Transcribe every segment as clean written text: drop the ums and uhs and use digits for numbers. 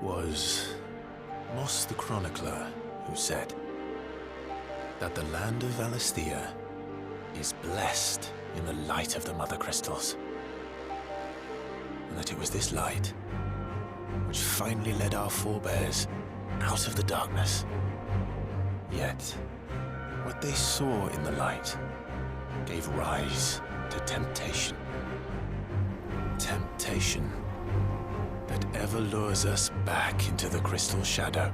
It was Moss the Chronicler who said that the land of Valisthea is blessed in the light of the Mother Crystals, and that it was this light which finally led our forebears out of the darkness. Yet, what they saw in the light gave rise to temptation. Temptation that ever lures us back into the crystal shadow.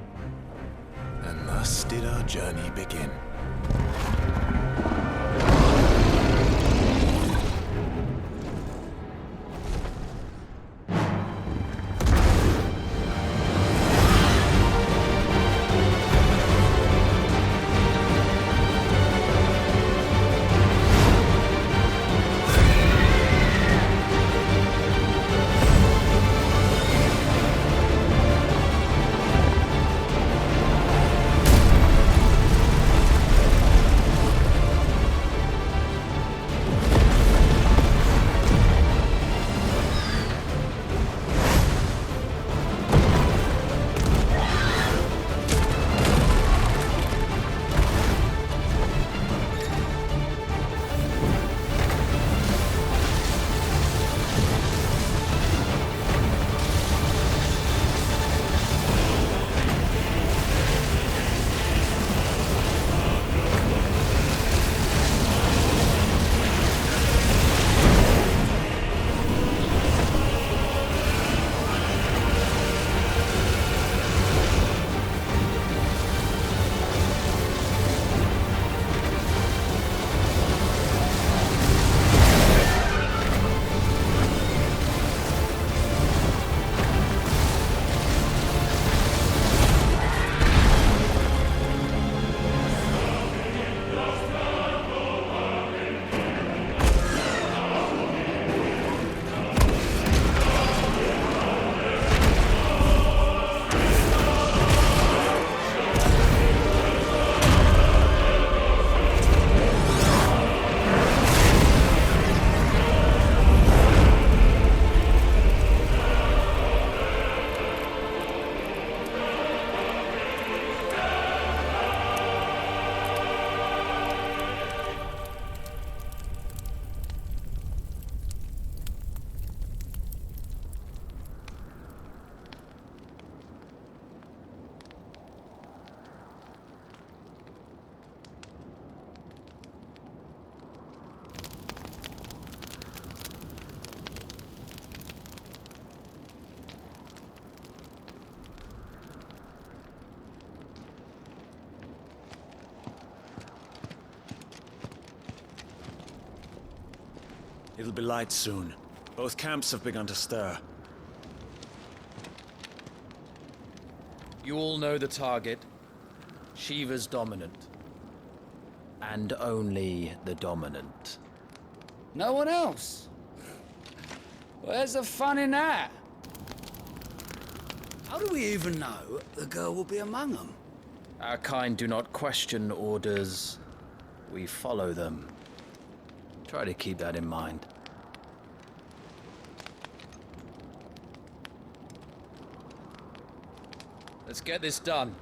And thus did our journey begin. It'll be light soon. Both camps have begun to stir. You all know the target. Shiva's dominant. And only the dominant. No one else? Where's the fun in that? How do we even know the girl will be among them? Our kind do not question orders. We follow them. Try to keep that in mind. Let's get this done.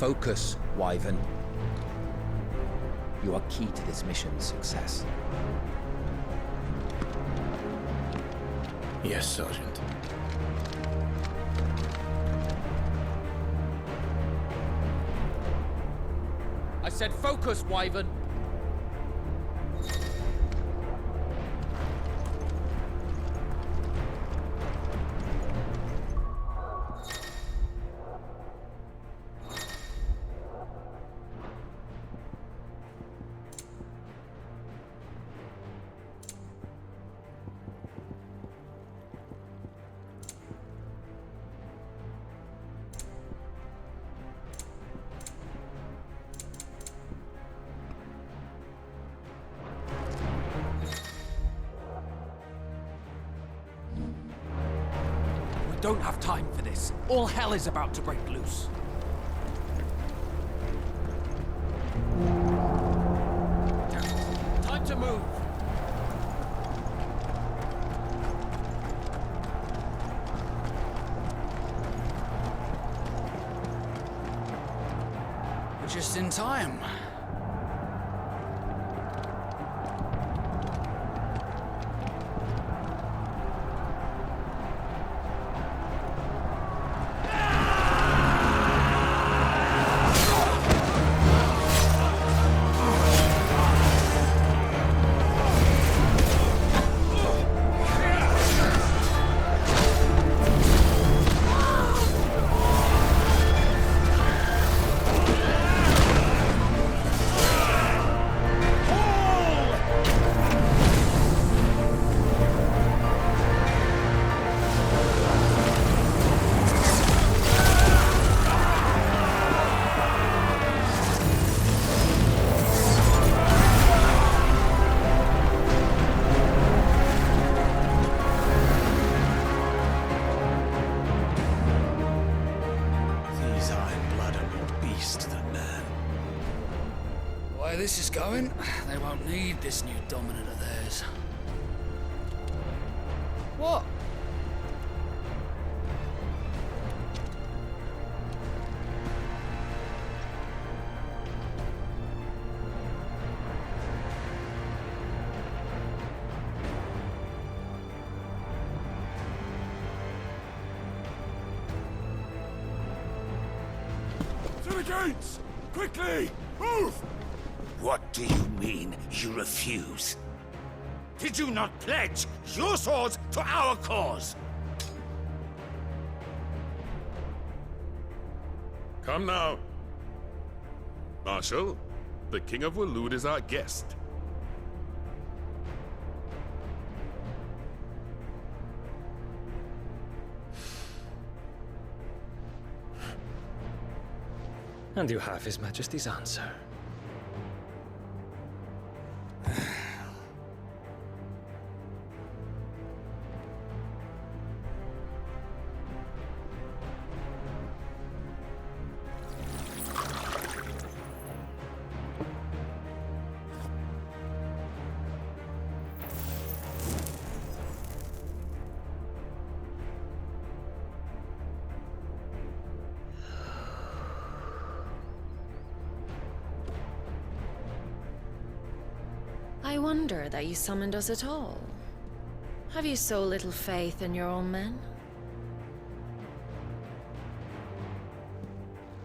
Focus, Wyvern. You are key to this mission's success. Yes, Sergeant. I said focus, Wyvern. don't have time for this. All hell is about to break loose. Time to move. We're just in time. The way this is going, they won't need this new dominant of theirs. What? To the gates! Quickly! Move! What do you mean, you refuse? Did you not pledge your swords to our cause? Come now. Marshal, the King of Waloed is our guest. And you have His Majesty's answer. I wonder that you summoned us at all. Have you so little faith in your own men?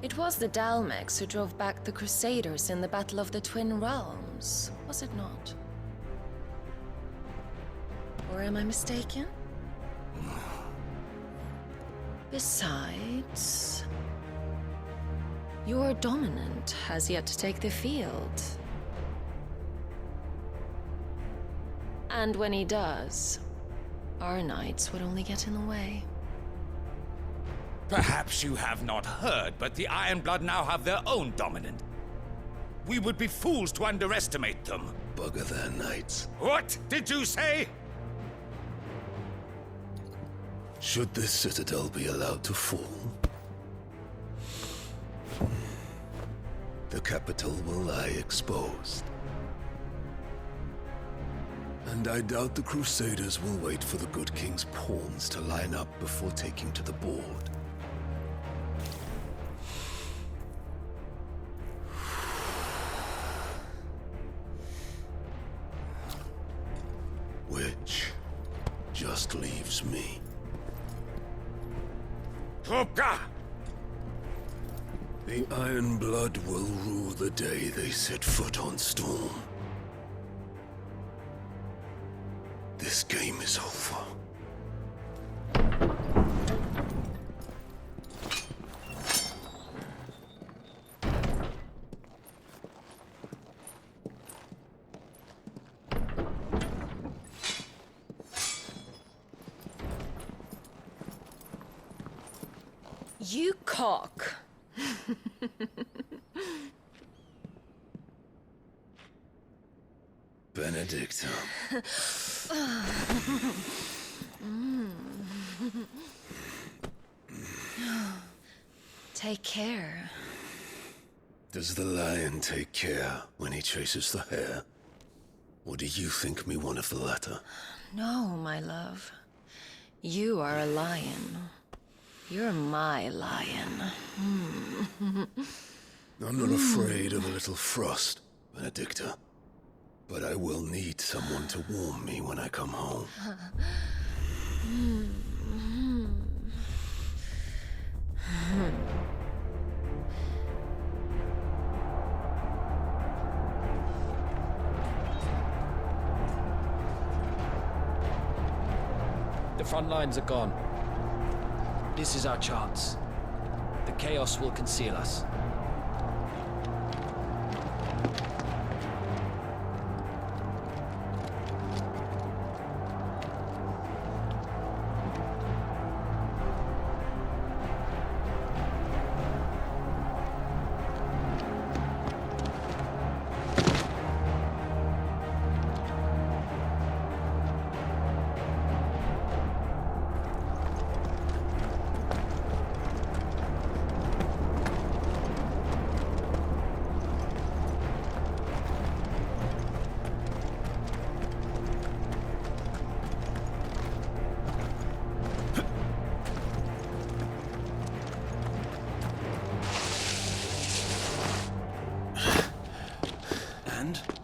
It was the Dalmex who drove back the Crusaders in the Battle of the Twin Realms, was it not? Or am I mistaken? Besides, your dominant has yet to take the field. And when he does, our knights would only get in the way. Perhaps you have not heard, but the Ironblood now have their own dominant. We would be fools to underestimate them. Bugger their knights. What did you say? Should this citadel be allowed to fall, the capital will lie exposed. And I doubt the Crusaders will wait for the good king's pawns to line up before taking to the board. Which just leaves me. Trupka! The Ironblood will rule the day they set foot on Storm. This game is over. You cock. Benedictum. Take care. Does the lion take care when he chases the hare? Or do you think me one of the latter? No, my love. You are a lion. You're my lion. I'm not afraid of a little frost, Benedicta. But I will need someone to warm me when I come home. The front lines are gone. This is our chance. The chaos will conceal us.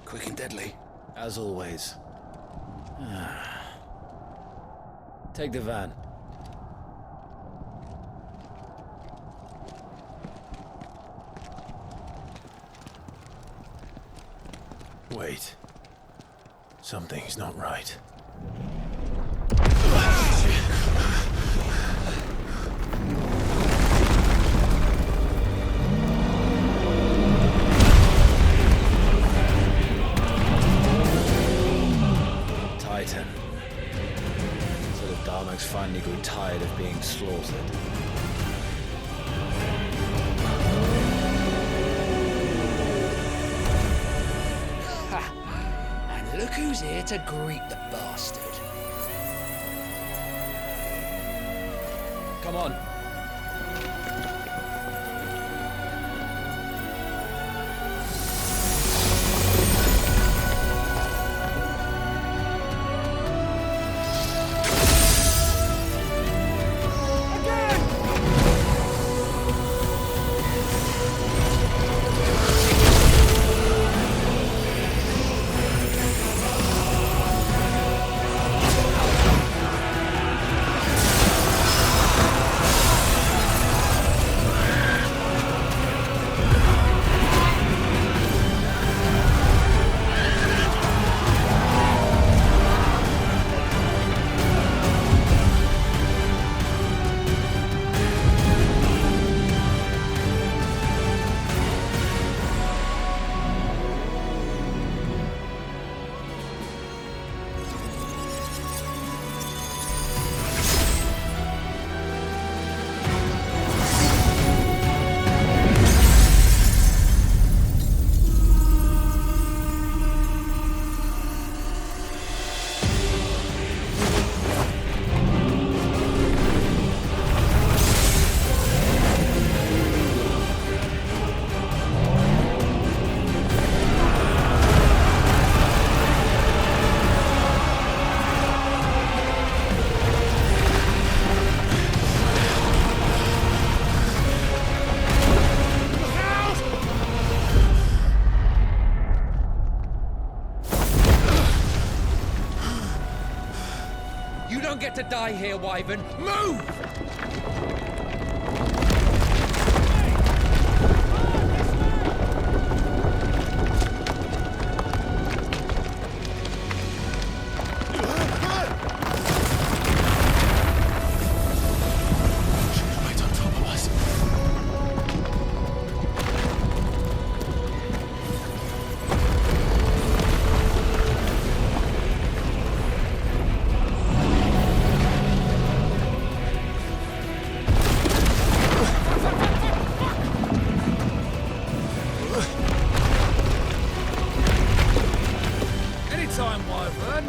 Quick and deadly. As always. Take the van. Wait. Something's not right. Titan. So the Darmaks finally grew tired of being slaughtered. And look who's here to greet the bastard. Come on. You don't get to die here, Wyvern. Move! Anytime, Wyvern.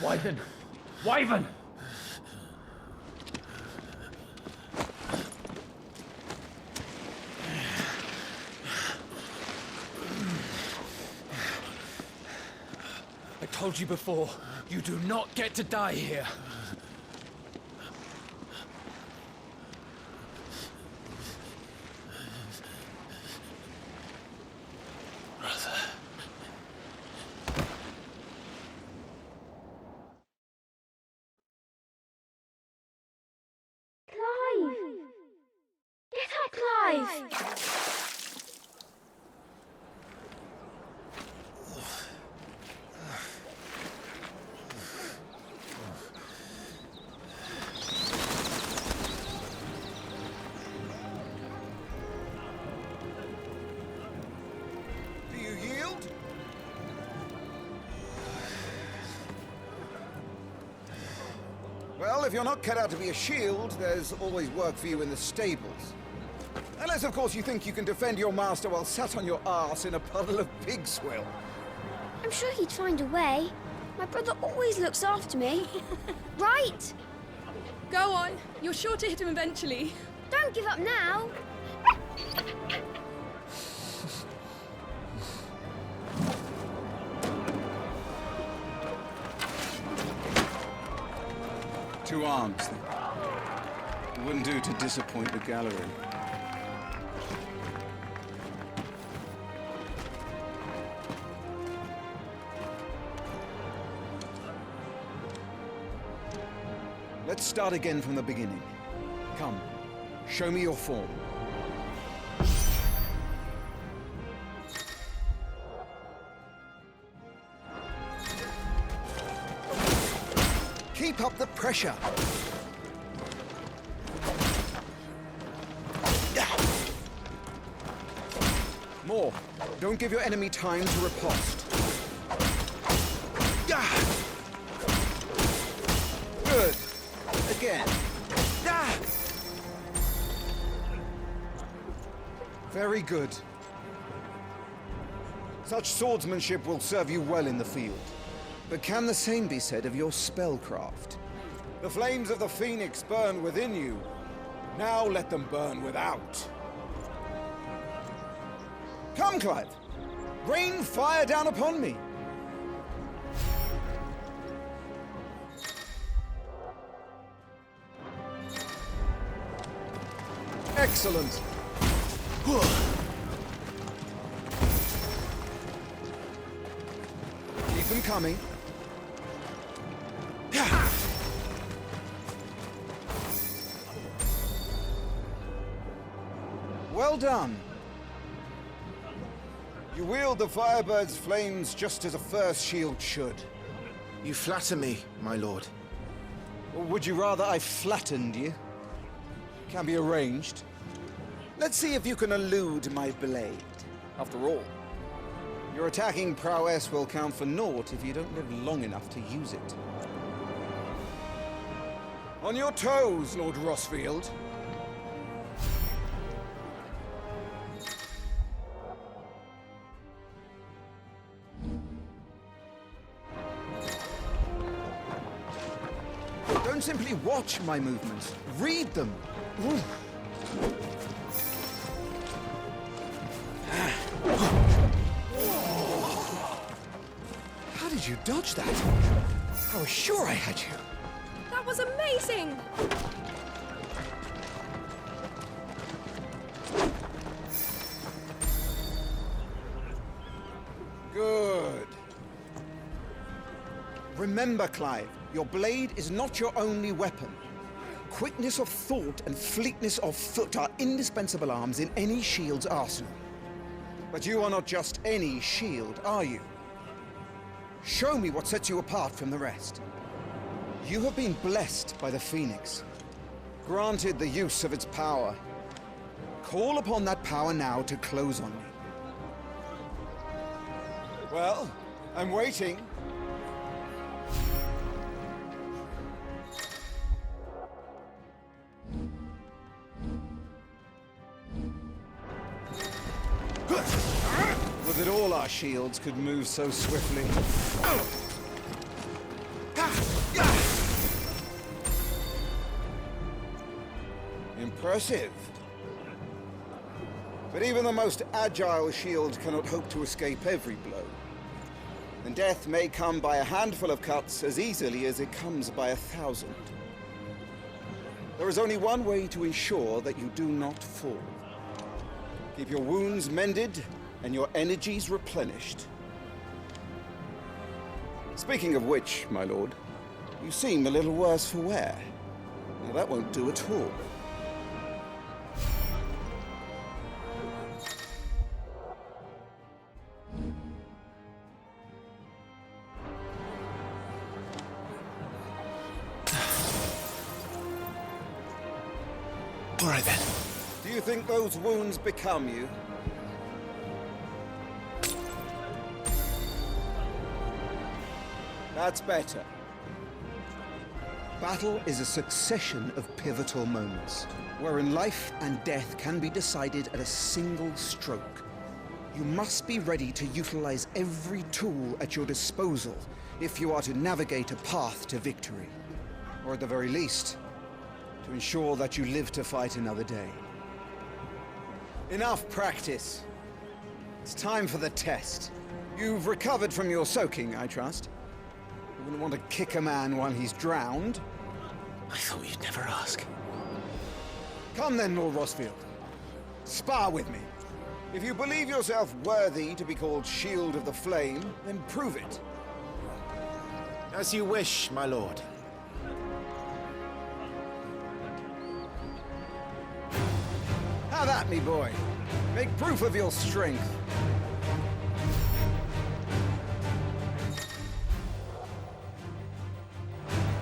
Wyvern! Wyvern! I told you before, you do not get to die here. Do you yield? Well, if you're not cut out to be a shield, there's always work for you in the stables. Unless, of course, you think you can defend your master while sat on your arse in a puddle of pig swill. I'm sure he'd find a way. My brother always looks after me. Right? Go on. You're sure to hit him eventually. Don't give up now. Two arms, then. It wouldn't do to disappoint the gallery. Let's start again from the beginning. Come, show me your form. Keep up the pressure. More. Don't give your enemy time to riposte. Good. Again. Very good. Such swordsmanship will serve you well in the field. But can the same be said of your spellcraft? The flames of the Phoenix burn within you. Now let them burn without. Come, Clive. Rain fire down upon me. Excellent. Keep them coming. Well done. You wield the Firebird's flames just as a first shield should. You flatter me, my lord. Or would you rather I flattened you? Can be arranged. Let's see if you can elude my blade. After all, your attacking prowess will count for naught if you don't live long enough to use it. On your toes, Lord Rosfield. Don't simply watch my movements. Read them. Ooh. How did you dodge that? I was sure I had you. That was amazing! Good. Remember, Clive, your blade is not your only weapon. Quickness of thought and fleetness of foot are indispensable arms in any shield's arsenal. But you are not just any shield, are you? Show me what sets you apart from the rest. You have been blessed by the Phoenix, granted the use of its power. Call upon that power now to close on me. Well, I'm waiting. Would that all our shields could move so swiftly. Impressive. But even the most agile shield cannot hope to escape every blow. And death may come by a handful of cuts as easily as it comes by 1,000. There is only one way to ensure that you do not fall. Keep your wounds mended and your energies replenished. Speaking of which, my lord, you seem a little worse for wear. Now that won't do at all. All right then. Do you think those wounds become you? That's better. Battle is a succession of pivotal moments, wherein life and death can be decided at a single stroke. You must be ready to utilize every tool at your disposal if you are to navigate a path to victory. Or at the very least, to ensure that you live to fight another day. Enough practice. It's time for the test. You've recovered from your soaking, I trust. You wouldn't want to kick a man while he's drowned. I thought you'd never ask. Come then, Lord Rosfield. Spar with me. If you believe yourself worthy to be called Shield of the Flame, then prove it. As you wish, my lord. Have at me, boy. Make proof of your strength.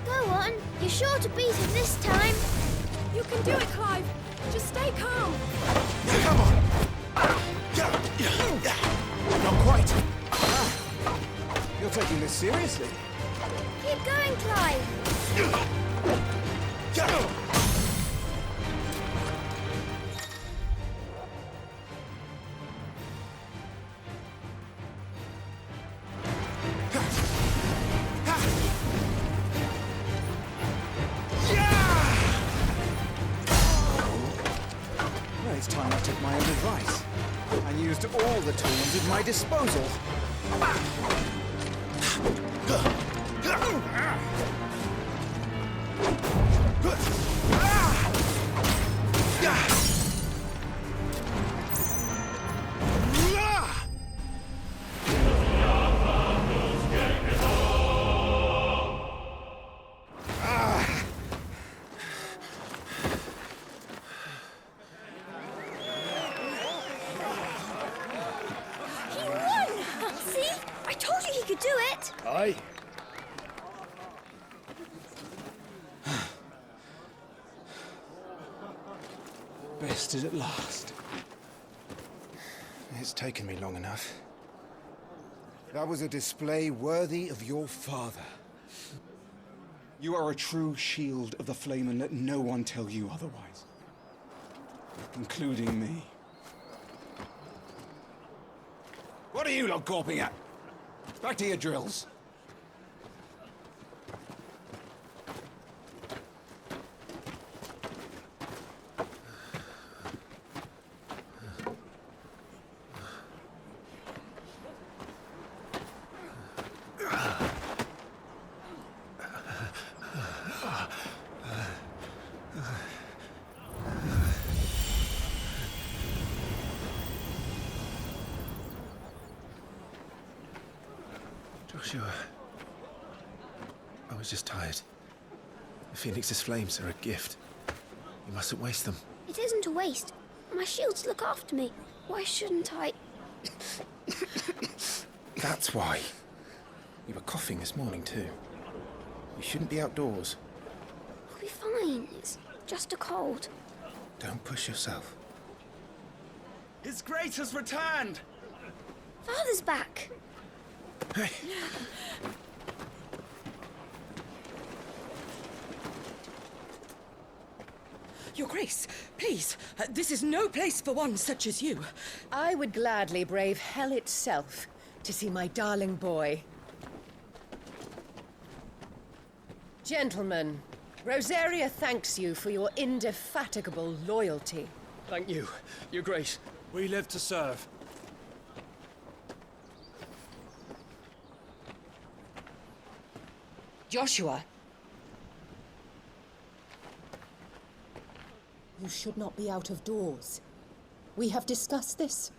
Go on. You're sure to beat him this time. You can do it, Clive. Just stay calm. Come on! Not quite. You're taking this seriously. Keep going, Clive. Well, it's time I took my own advice and used all the tools at my disposal. Aye. Bested at last. It's taken me long enough. That was a display worthy of your father. You are a true Shield of the Flame, and let no one tell you otherwise. Including me. What are you lot gawping at? Back to your drills. Joshua, I was just tired. The Phoenix's flames are a gift. You mustn't waste them. It isn't a waste. My shields look after me. Why shouldn't I? That's why. You were coughing this morning too. You shouldn't be outdoors. I'll be fine. It's just a cold. Don't push yourself. His Grace has returned! Father's back. Hey. Your Grace, please, this is no place for one such as you. I would gladly brave hell itself to see my darling boy. Gentlemen, Rosaria thanks you for your indefatigable loyalty. Thank you, Your Grace. We live to serve. Joshua! You should not be out of doors. We have discussed this.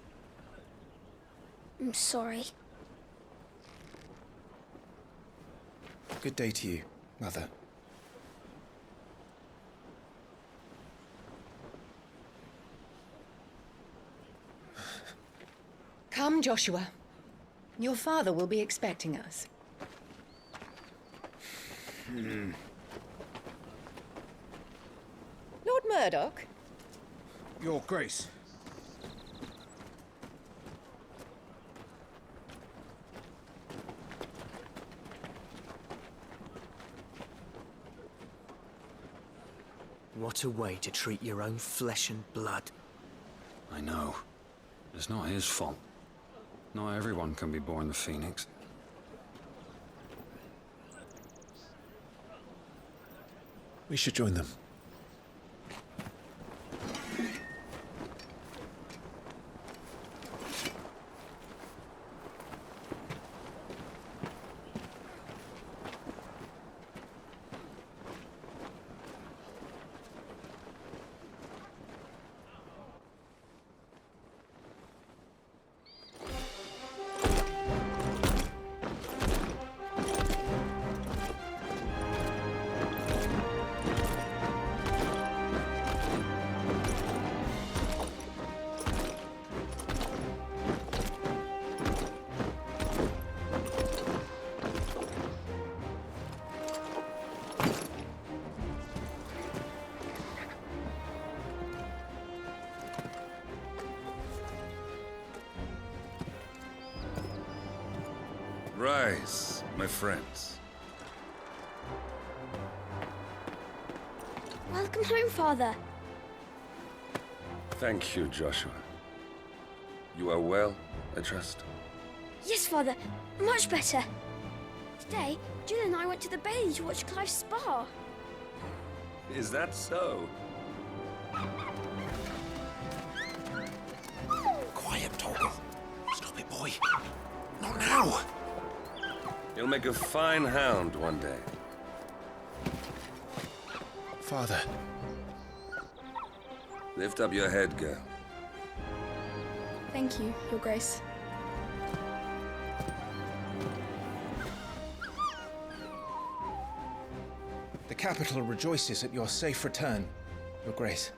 I'm sorry. Good day to you, Mother. Come, Joshua. Your father will be expecting us. Lord Murdoch? Your Grace. What a way to treat your own flesh and blood. I know. It's not his fault. Not everyone can be born the Phoenix. We should join them. Rise, my friends. Welcome home, Father. Thank you, Joshua. You are well, I trust? Yes, Father. Much better. Today, Jill and I went to the bailey to watch Clive spar. Is that so? Quiet, Torgal. Stop it, boy. Not now. You'll make a fine hound one day. Father. Lift up your head, girl. Thank you, Your Grace. The capital rejoices at your safe return, Your Grace.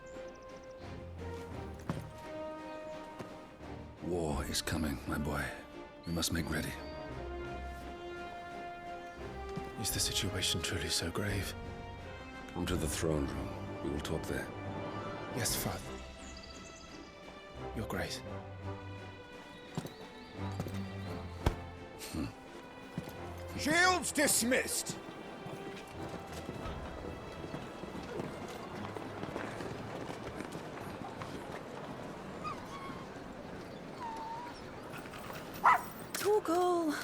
War is coming, my boy. We must make ready. Is the situation truly so grave? Come to the throne room. We will talk there. Yes, Father. Your Grace. Shields dismissed! Torgal!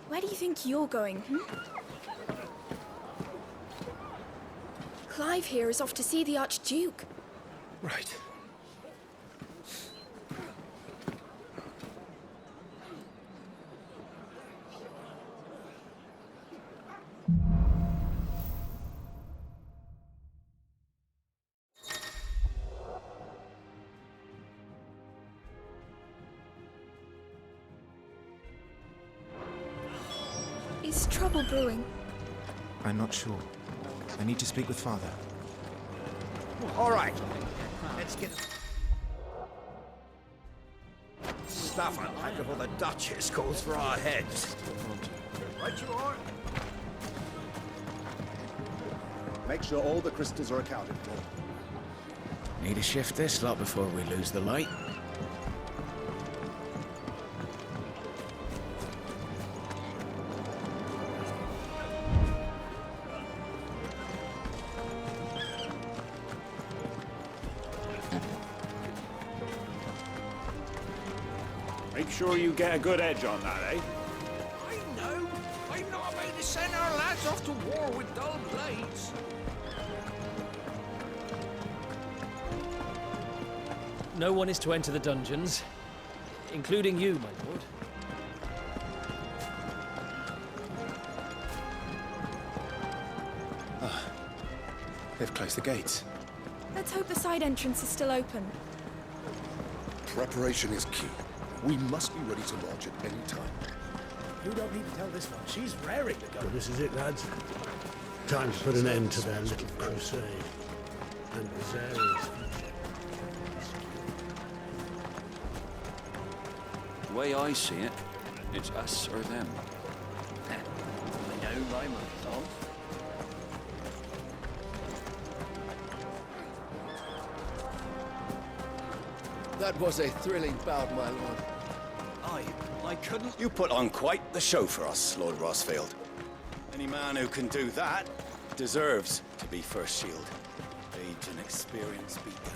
Where do you think you're going, Clive here is off to see the Archduke. Right. Is trouble brewing? I'm not sure. I need to speak with Father. All right. Let's get... Stuff unpackable the Duchess calls for our heads. Right you are. Make sure all the crystals are accounted for. Need to shift this lot before we lose the light. Make sure you get a good edge on that, eh? I know. I'm not about to send our lads off to war with dull blades. No one is to enter the dungeons, including you, my lord. They've closed the gates. Let's hope the side entrance is still open. Preparation is key. We must be ready to launch at any time. You don't need to tell this one. She's raring to go. So this is it, lads. Time to put an end to their little crusade. And Azaria's future. The way I see it, it's us or them. I know my myself. That was a thrilling bout, my lord. I couldn't. You put on quite the show for us, Lord Rosfield. Any man who can do that deserves to be first shield. Age and experience beat that.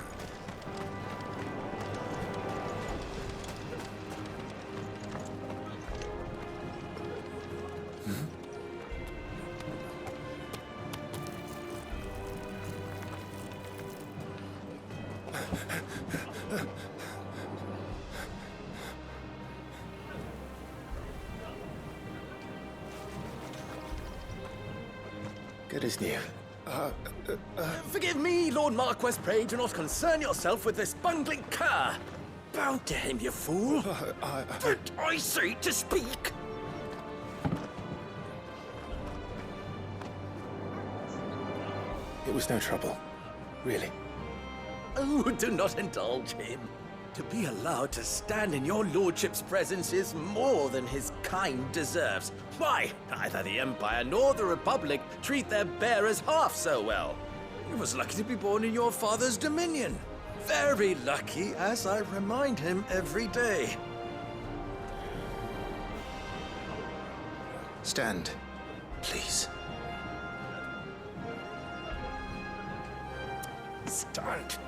Good as new. Forgive me, Lord Marquess, pray do not concern yourself with this bungling cur. Bow to him, you fool. Did I say to speak? It was no trouble. Really. Oh, do not indulge him. To be allowed to stand in your lordship's presence is more than his kind deserves. Why, neither the Empire nor the Republic treat their bearers half so well. He was lucky to be born in your father's dominion. Very lucky, as I remind him every day. Stand, please. Stand.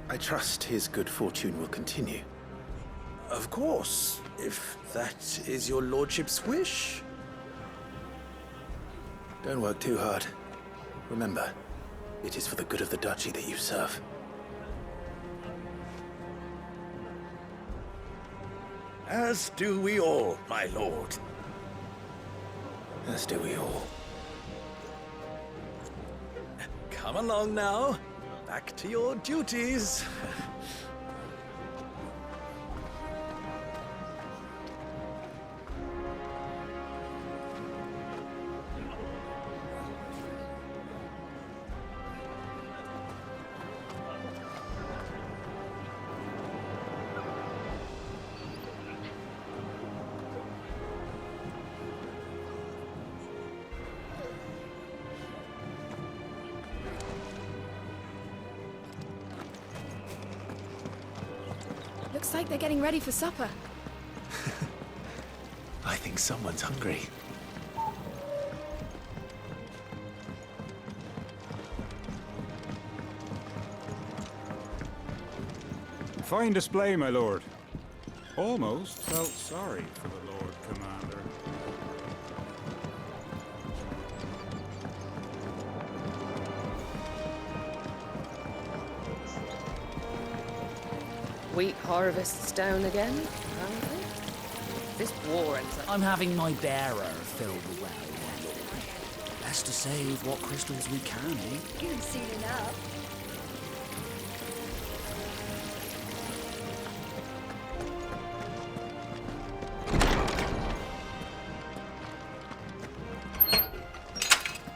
I trust his good fortune will continue. Of course, if that is your lordship's wish. Don't work too hard. Remember, it is for the good of the duchy that you serve. As do we all, my lord. As do we all. Come along now. Back to your duties. Looks like they're getting ready for supper. I think someone's hungry. Fine display, my lord. Almost felt sorry for the Lord Commander. Wheat harvests down again, apparently. This war ends up... I'm having my bearer filled with well, my lord. Best to save what crystals we can, eh? Soon enough.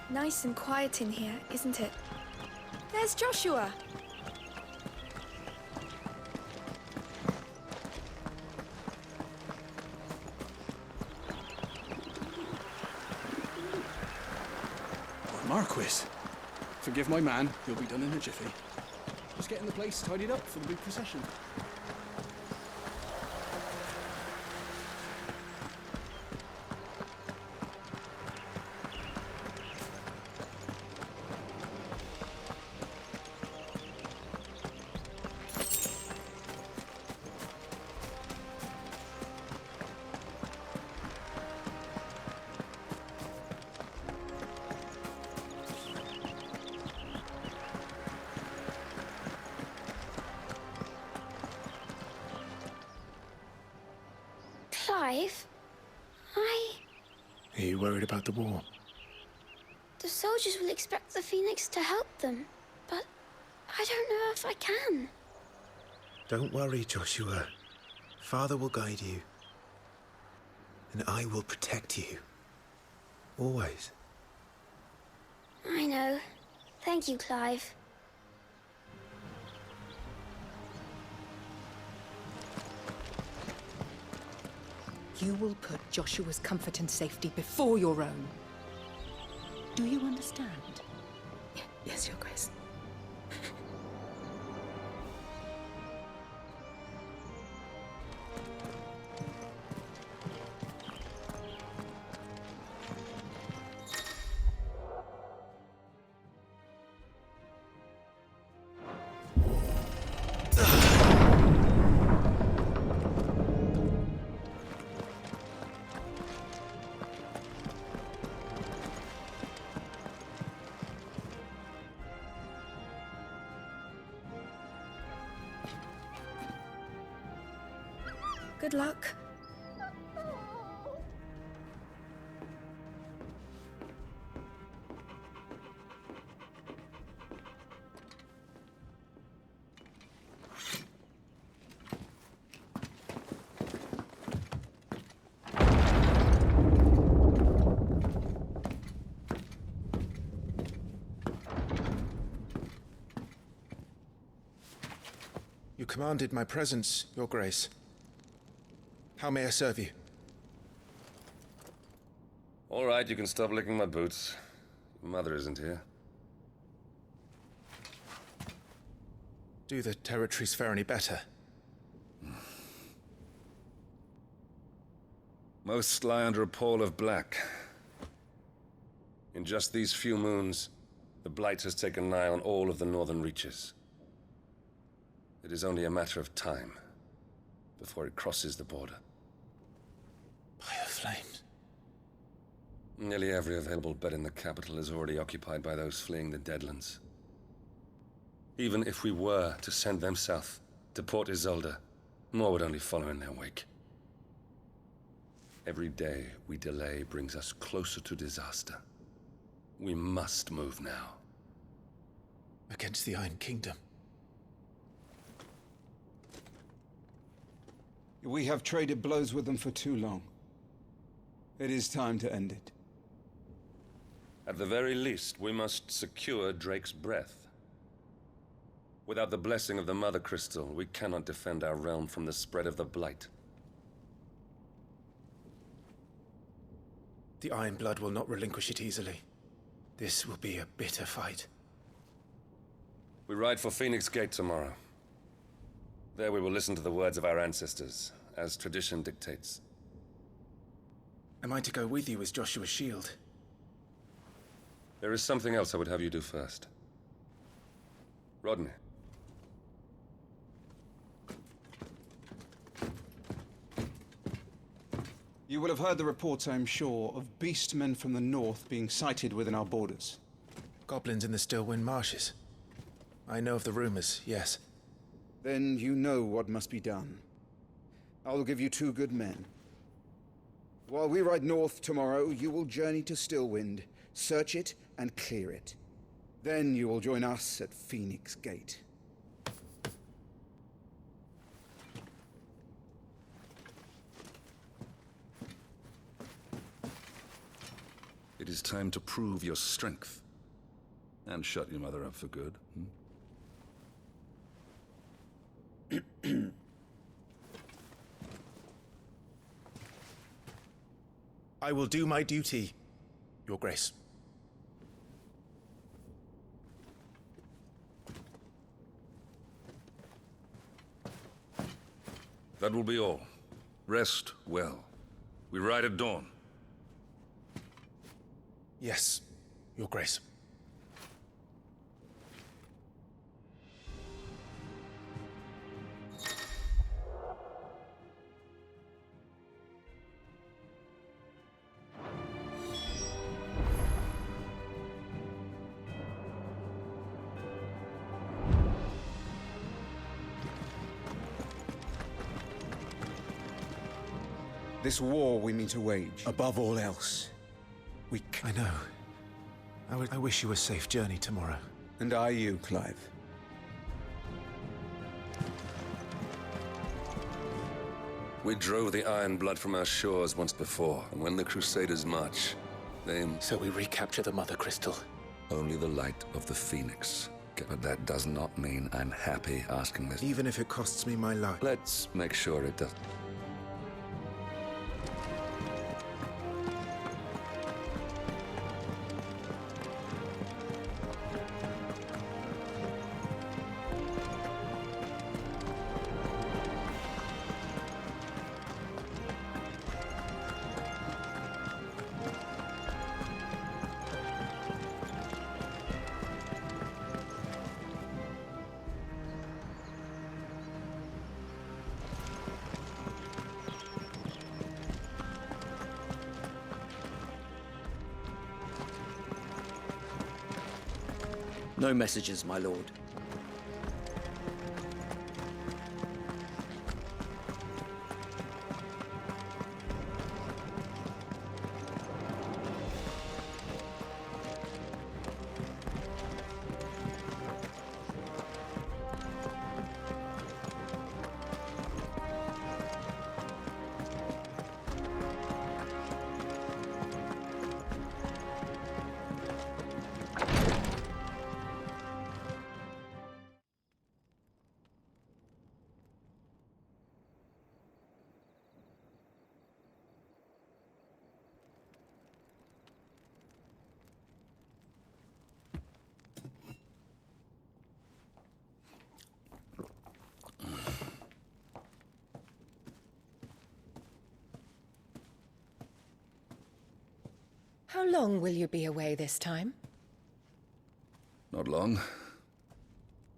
Nice and quiet in here, isn't it? There's Joshua. Marquis, forgive my man. He'll be done in a jiffy. Just getting the place tidied up for the big procession. Clive, Are you worried about the war? The soldiers will expect the Phoenix to help them, but I don't know if I can. Don't worry, Joshua. Father will guide you. And I will protect you. Always. I know. Thank you, Clive. You will put Joshua's comfort and safety before your own. Do you understand? Yes, Your Grace. Good luck. You commanded my presence, Your Grace. How may I serve you? All right, you can stop licking my boots. Your mother isn't here. Do the territories fare any better? Most lie under a pall of black. In just these few moons, the Blight has taken nigh on all of the northern reaches. It is only a matter of time before it crosses the border. By the flames. Nearly every available bed in the capital is already occupied by those fleeing the Deadlands. Even if we were to send them south, to Port Isolde, more would only follow in their wake. Every day we delay brings us closer to disaster. We must move now. Against the Iron Kingdom. We have traded blows with them for too long. It is time to end it. At the very least, we must secure Drake's breath. Without the blessing of the Mother Crystal, we cannot defend our realm from the spread of the Blight. The Iron Blood will not relinquish it easily. This will be a bitter fight. We ride for Phoenix Gate tomorrow. There we will listen to the words of our ancestors, as tradition dictates. Am I to go with you as Joshua's shield? There is something else I would have you do first. Rodney. You will have heard the reports, I am sure, of beastmen from the north being sighted within our borders. Goblins in the Stillwind marshes. I know of the rumors, yes. Then you know what must be done. I will give you 2 good men. While we ride north tomorrow, you will journey to Stillwind, search it and clear it. Then you will join us at Phoenix Gate. It is time to prove your strength. And shut your mother up for good. I will do my duty, Your Grace. That will be all. Rest well. We ride at dawn. Yes, Your Grace. This war we mean to wage, above all else, we I know. I wish you a safe journey tomorrow. And are you, Clive? We drove the Iron Blood from our shores once before, and when the Crusaders march, they... So we recapture the Mother Crystal. Only the light of the Phoenix. But that does not mean I'm happy asking this. Even if it costs me my life. Let's make sure it does. No messages, my lord. How long will you be away this time? Not long.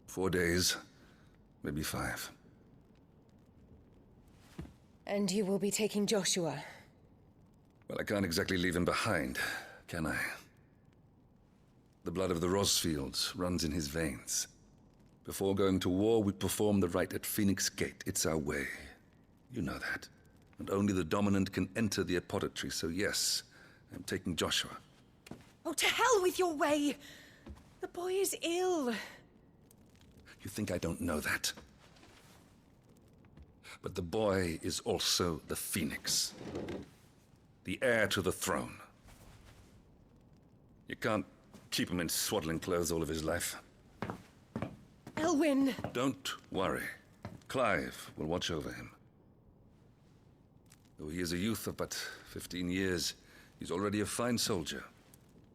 4 days, maybe 5. And you will be taking Joshua? Well, I can't exactly leave him behind, can I? The blood of the Rosfields runs in his veins. Before going to war, we perform the rite at Phoenix Gate. It's our way. You know that. And only the dominant can enter the apothecary, so yes, I'm taking Joshua. Oh, to hell with your way! The boy is ill. You think I don't know that? But the boy is also the Phoenix. The heir to the throne. You can't keep him in swaddling clothes all of his life. Elwyn! Don't worry. Clive will watch over him. Though he is a youth of but 15 years, he's already a fine soldier.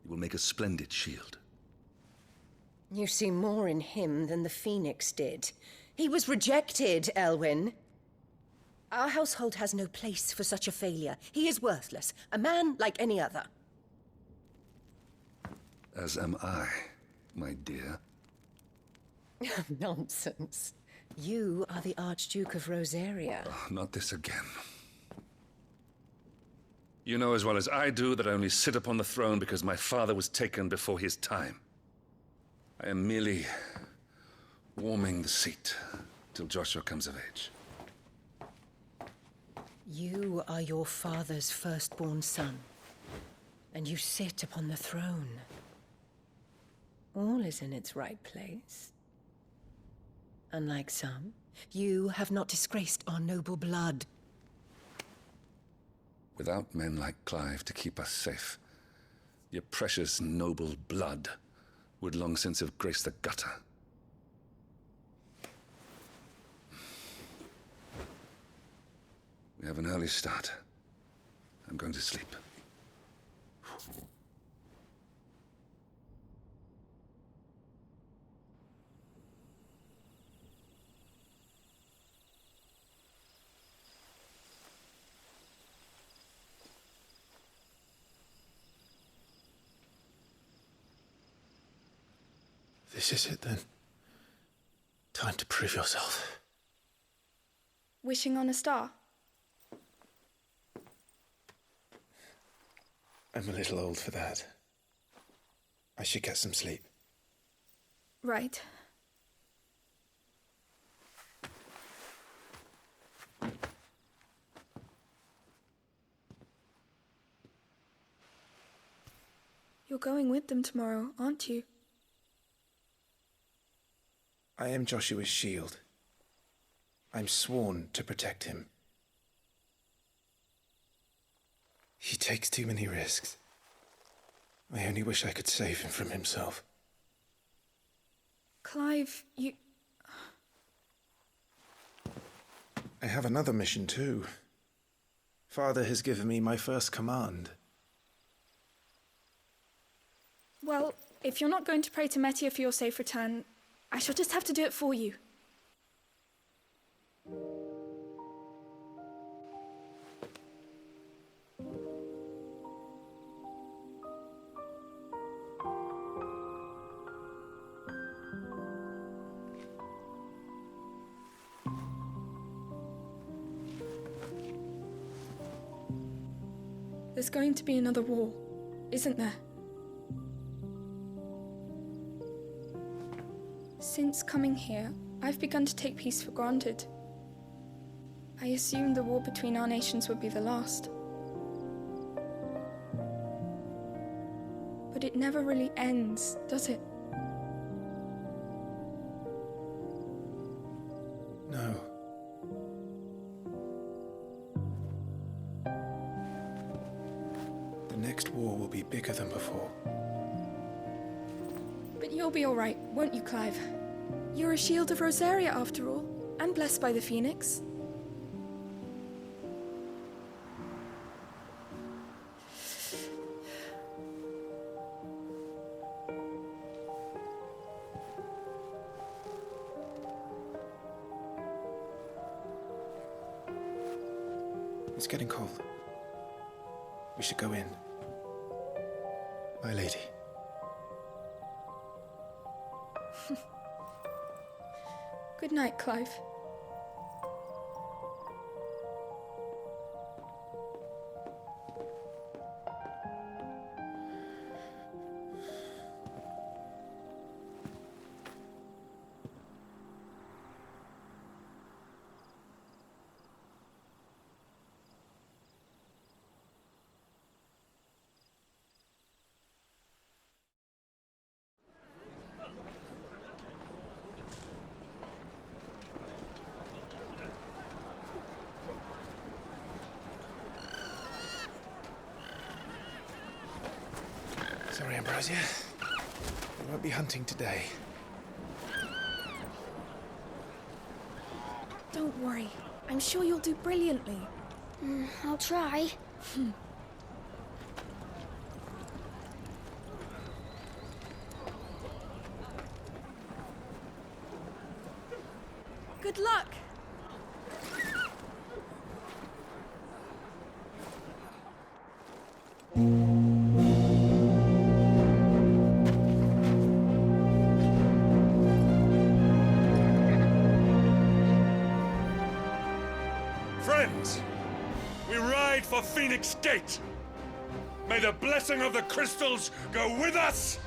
He will make a splendid shield. You see more in him than the Phoenix did. He was rejected, Elwyn. Our household has no place for such a failure. He is worthless, a man like any other. As am I, my dear. Nonsense. You are the Archduke of Rosaria. Oh, not this again. You know as well as I do that I only sit upon the throne because my father was taken before his time. I am merely warming the seat till Joshua comes of age. You are your father's firstborn son, and you sit upon the throne. All is in its right place. Unlike some, you have not disgraced our noble blood. Without men like Clive to keep us safe, your precious noble blood would long since have graced the gutter. We have an early start. I'm going to sleep. This is it then. Time to prove yourself. Wishing on a star? I'm a little old for that. I should get some sleep. Right. You're going with them tomorrow, aren't you? I am Joshua's shield. I'm sworn to protect him. He takes too many risks. I only wish I could save him from himself. Clive, you... I have another mission too. Father has given me my first command. Well, if you're not going to pray to Metia for your safe return, I shall just have to do it for you. There's going to be another war, isn't there? Since coming here, I've begun to take peace for granted. I assumed the war between our nations would be the last. But it never really ends, does it? No. The next war will be bigger than before. But you'll be all right, won't you, Clive? You're a shield of Rosaria, after all, and blessed by the Phoenix. It's getting cold. We should go in. My lady. Good night, Clive. Sorry, Ambrosia. We won't be hunting today. Don't worry. I'm sure you'll do brilliantly. I'll try. Good luck! Friends, we ride for Phoenix Gate. May the blessing of the crystals go with us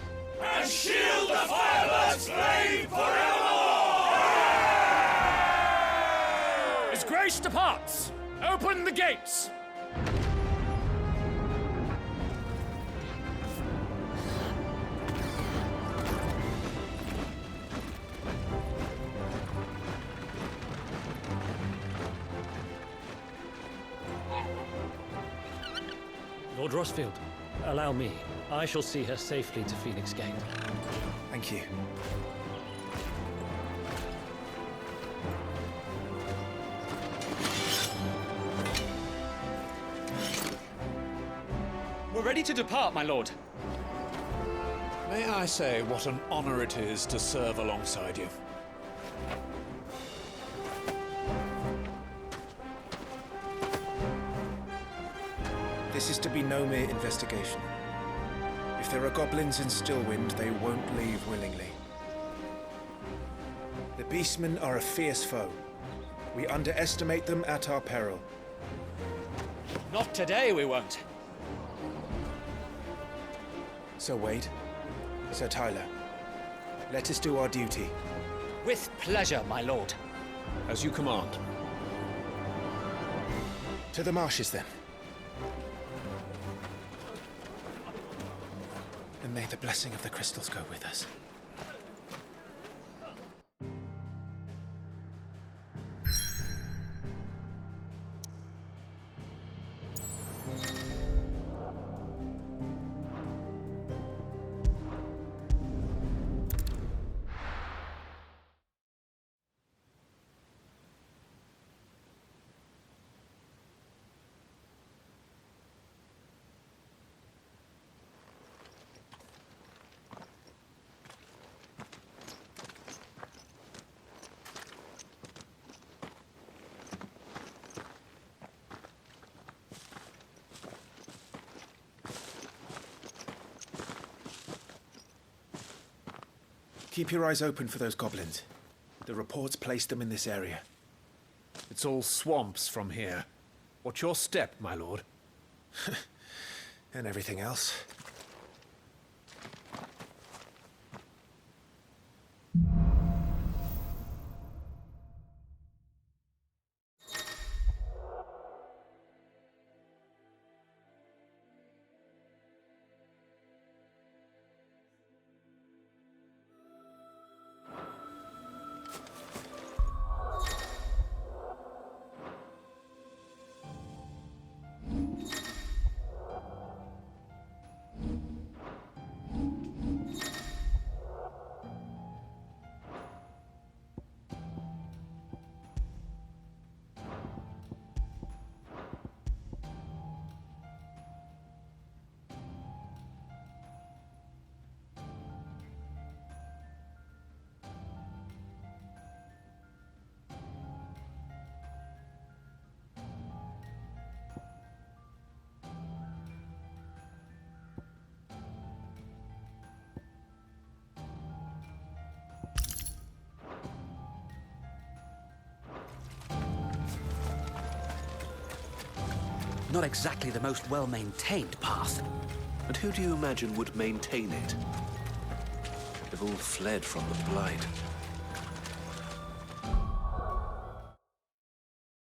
And shield the firebird's flame forevermore! As grace departs, open the gates! Lord Rosfield, allow me. I shall see her safely to Phoenix Gate. Thank you. We're ready to depart, my lord. May I say what an honor it is to serve alongside you? This is to be no mere investigation. If there are goblins in Stillwind, they won't leave willingly. The beastmen are a fierce foe. We underestimate them at our peril. Not today, we won't. Sir Wade, Sir Tyler, let us do our duty. With pleasure, my lord. As you command. To the marshes, then. And may the blessing of the crystals go with us. Keep your eyes open for those goblins. The reports placed them in this area. It's all swamps from here. What's your step, my lord? And everything else. Not exactly the most well-maintained path. And who do you imagine would maintain it? They've all fled from the Blight.